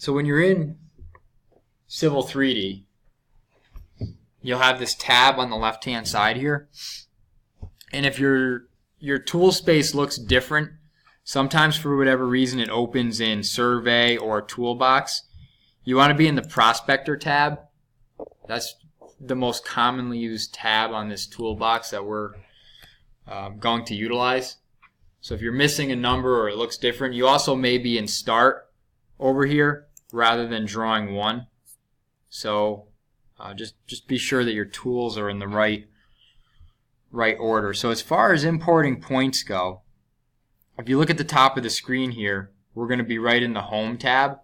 So when you're in Civil 3D, you'll have this tab on the left-hand side here. And if your tool space looks different, sometimes for whatever reason it opens in Survey or Toolbox, you want to be in the Prospector tab. That's the most commonly used tab on this toolbox that we're going to utilize. So if you're missing a number or it looks different, you also may be in Start over here rather than Drawing 1. So just be sure that your tools are in the right order. So as far as importing points go, if you look at the top of the screen here, we're going to be right in the Home tab.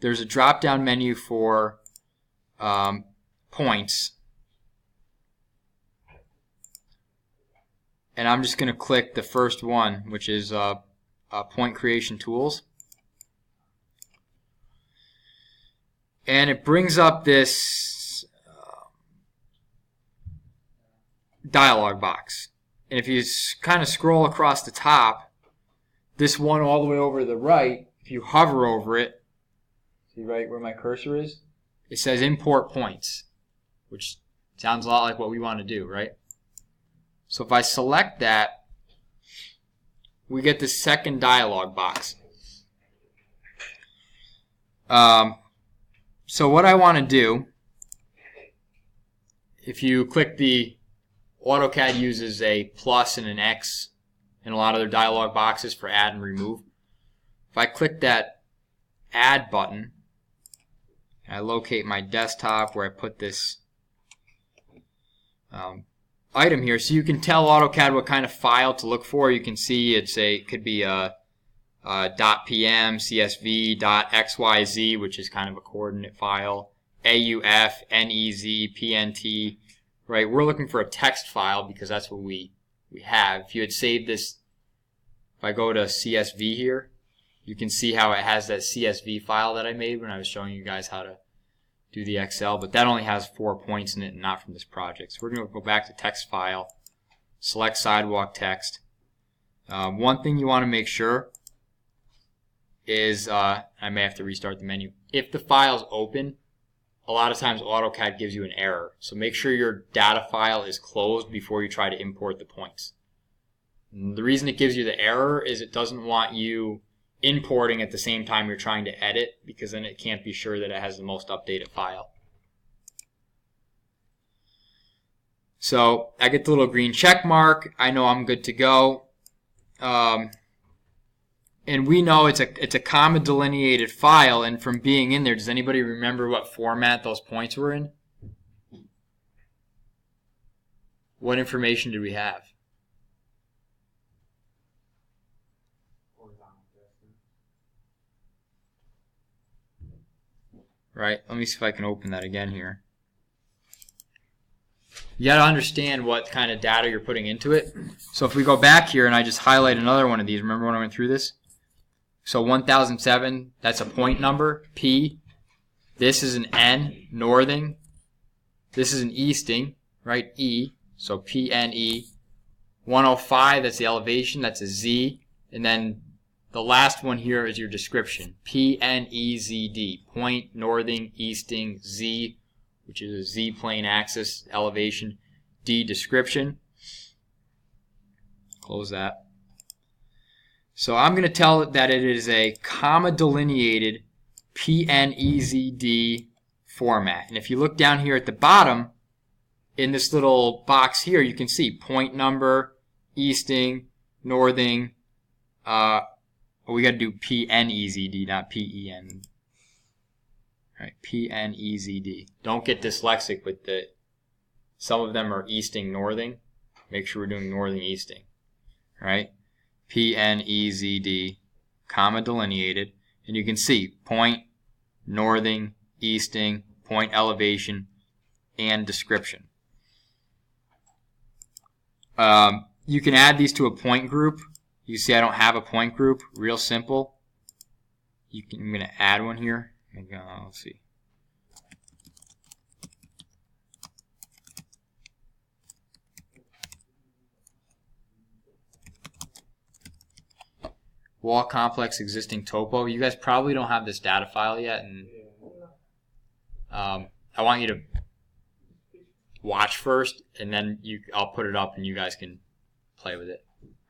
There's a drop-down menu for points. And I'm just going to click the first one, which is Point Creation Tools. And it brings up this dialog box. And if you kind of scroll across the top, this one all the way over to the right, if you hover over it, see right where my cursor is? It says Import Points, which sounds a lot like what we want to do, right? So if I select that, we get this second dialog box. So what I want to do, if you click the AutoCAD uses a plus and an X in a lot of their dialog boxes for add and remove. If I click that add button, and I locate my desktop where I put this item here, so you can tell AutoCAD what kind of file to look for. You can see it could be a .pm, CSV, .xyz, which is kind of a coordinate file, AUF, NEZ, PNT, right? We're looking for a text file because that's what we have. If you had saved this, if I go to CSV here, you can see how it has that CSV file that I made when I was showing you guys how to do the Excel, but that only has 4 points in it and not from this project. So we're going to go back to text file, select sidewalk text. One thing you want to make sure is, I may have to restart the menu, if the file's open, a lot of times AutoCAD gives you an error. So make sure your data file is closed before you try to import the points. And the reason it gives you the error is it doesn't want you importing at the same time you're trying to edit, because then it can't be sure that it has the most updated file. So I get the little green check mark. I know I'm good to go. And we know it's a comma delineated file, and from being in there, does anybody remember what format those points were in? What information did we have? Right, let me see if I can open that again here. You got to understand what kind of data you're putting into it. So if we go back here and I just highlight another one of these, remember when I went through this? So 1007, that's a point number, P. This is an N, northing. This is an easting, right, E, so PNE. 105, that's the elevation, that's a Z. And then the last one here is your description, PNEZD, point, northing, easting, Z, which is a Z-plane axis, elevation, D, description. Close that. So I'm going to tell it that it is a comma delineated PNEZD format. And if you look down here at the bottom, in this little box here, you can see point number, easting, northing. We got to do PNEZD, not PEN. All right, PNEZD. Don't get dyslexic with the. Some of them are easting, northing. Make sure we're doing northing, easting. All right, PNEZD, comma delineated, and you can see point, northing, easting, point elevation, and description. You can add these to a point group. You see I don't have a point group. Real simple. I'm going to add one here. Let's see. wall complex existing topo. You guys probably don't have this data file yet, and I want you to watch first, and then I'll put it up and you guys can play with it.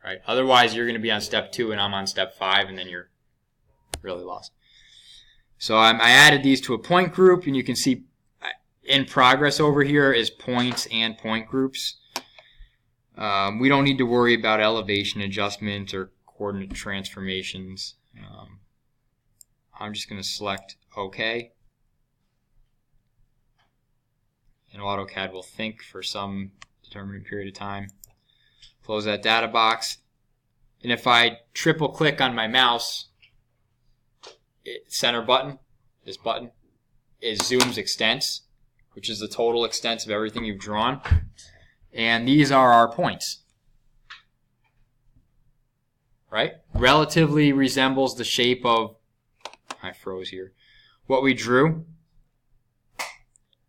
Right? Otherwise, you're going to be on step 2 and I'm on step 5, and then you're really lost. So I added these to a point group, and you can see in progress over here is points and point groups. We don't need to worry about elevation adjustment or coordinate transformations. I'm just going to select OK. And AutoCAD will think for some determined period of time. Close that data box. And if I triple click on my mouse, center button, this button, is zooms extents, which is the total extents of everything you've drawn. And these are our points. Right? Relatively resembles the shape of, I froze here, what we drew.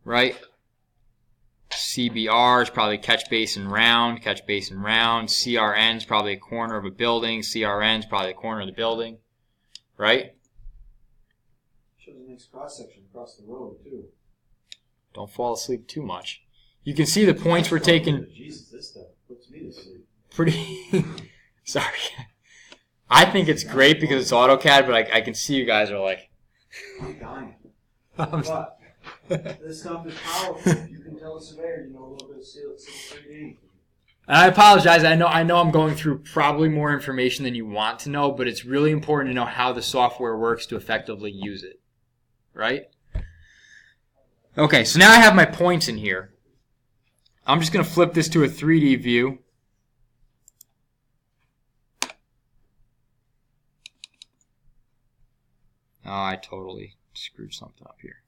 Right? CBR is probably catch basin round, CRN is probably a corner of a building, CRN is probably a corner of the building, right? Shows a nice cross section across the road too. Don't fall asleep too much. You can see the points we're taking. Jesus, this stuff puts me to sleep. Pretty. Sorry. I think it's great because it's AutoCAD, but I can see you guys are like. I'm dying. But this stuff is powerful. You can tell a surveyor you know a little bit of Civil 3D. And I apologize. I know I'm going through probably more information than you want to know, but it's really important to know how the software works to effectively use it. Right? Okay, so now I have my points in here. I'm just going to flip this to a 3D view. Oh, I totally screwed something up here.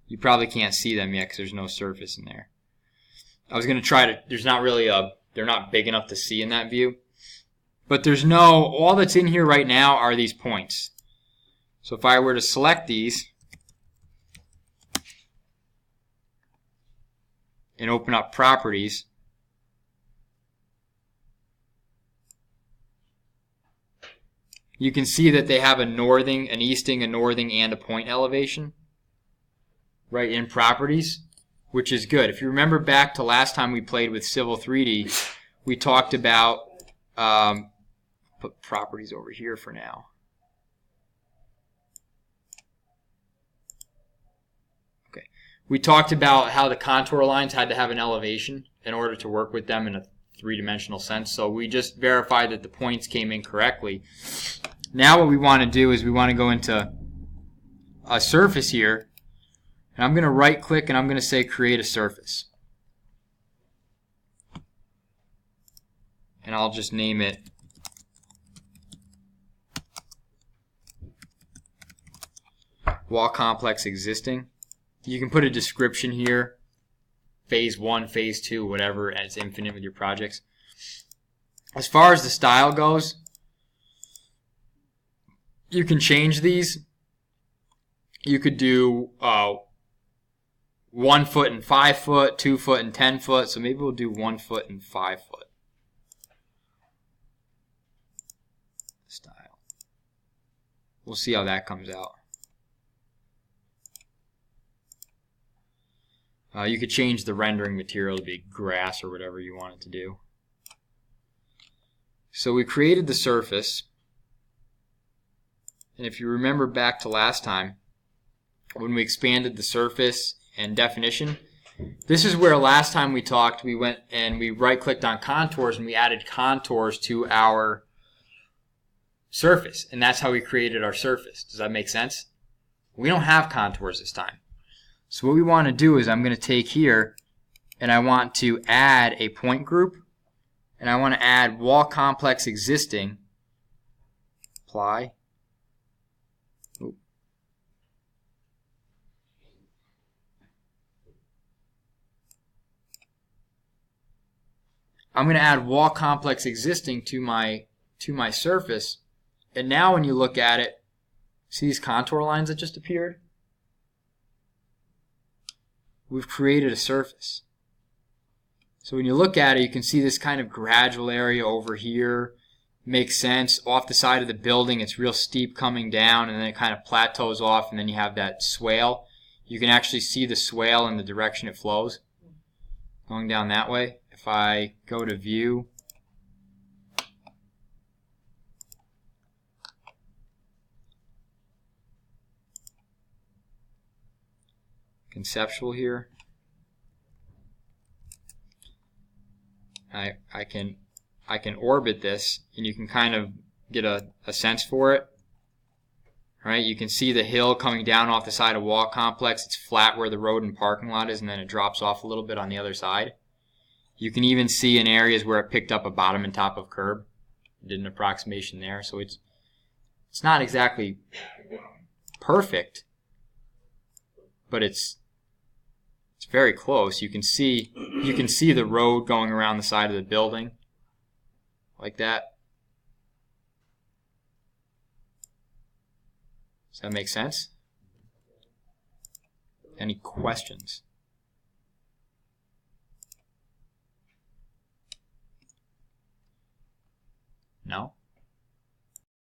You probably can't see them yet because there's no surface in there. I was going to try to, there's not really they're not big enough to see in that view. But there's all that's in here right now are these points. So if I were to select these and open up properties, you can see that they have a northing, an easting, a northing, and a point elevation right in properties, which is good. If you remember back to last time we played with Civil 3D, we talked about, put properties over here for now. Okay. We talked about how the contour lines had to have an elevation in order to work with them in a three-dimensional sense. So we just verified that the points came in correctly. Now what we want to do is we want to go into a surface here, and I'm going to right click and I'm going to say create a surface. And I'll just name it wall complex existing. You can put a description here, phase 1, phase 2, whatever, it's infinite with your projects. As far as the style goes, you can change these. You could do 1 foot and 5 foot, 2 foot and 10 foot. So maybe we'll do 1 foot and 5 foot style. We'll see how that comes out. You could change the rendering material to be grass or whatever you want it to do. So we created the surface. And if you remember back to last time, when we expanded the surface and definition, this is where last time we talked, we went and we right-clicked on contours and we added contours to our surface. And that's how we created our surface. Does that make sense? We don't have contours this time. So what we want to do is I'm going to take here and I want to add a point group, and I want to add wall complex existing, apply. I'm going to add wall complex existing to my surface, and now when you look at it, see these contour lines that just appeared? We've created a surface. So when you look at it, you can see this kind of gradual area over here, makes sense. Off the side of the building, it's real steep coming down, and then it kind of plateaus off, and then you have that swale. You can actually see the swale in the direction it flows, going down that way. If I go to view, conceptual here, I can orbit this, and you can kind of get a sense for it. Right? You can see the hill coming down off the side of Wall Complex. It's flat where the road and parking lot is, and then it drops off a little bit on the other side. You can even see in areas where it picked up a bottom and top of curb. Did an approximation there, so it's not exactly perfect, but it's very close. You can see the road going around the side of the building like that. Does that make sense? Any questions?